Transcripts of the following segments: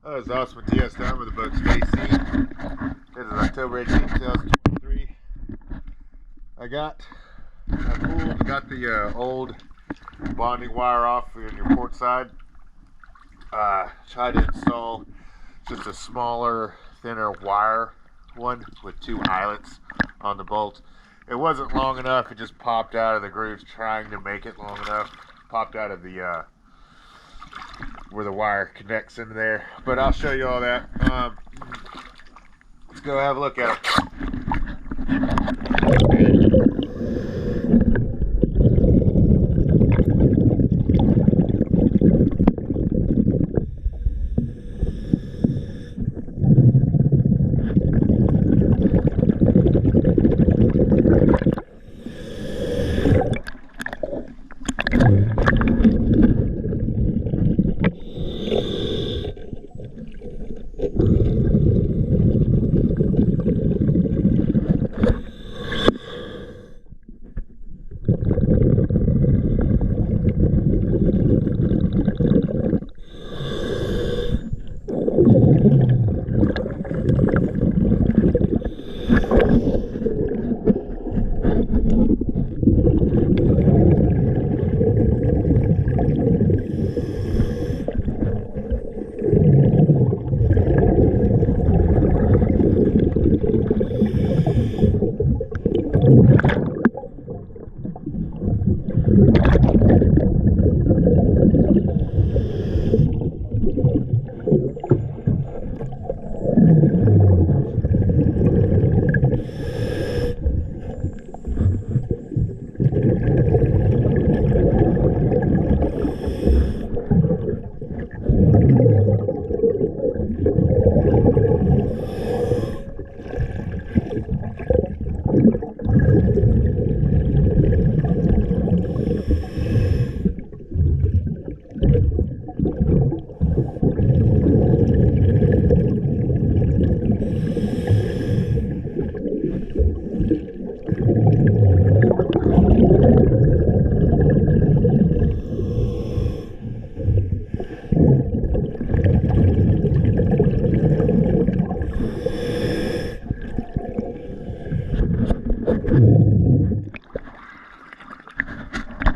Oh, it's awesome DS down with the boat's AC. It is October 18th, 2023. I got the old bonding wire off on your port side. Tried to install just a smaller, thinner wire one with two eyelets on the bolt. It wasn't long enough. It just popped out of the grooves trying to make it long enough. Popped out of the where the wire connects into there. But I'll show you all that. Let's go have a look at it.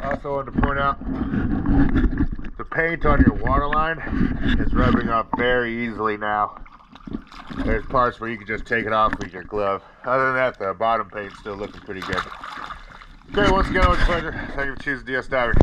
Also wanted to point out the paint on your water line is rubbing off very easily now. There's parts where you can just take it off with your glove. Other than that, the bottom paint's still looking pretty good. Okay, once again, it was a pleasure. Thank you for choosing DS Diving.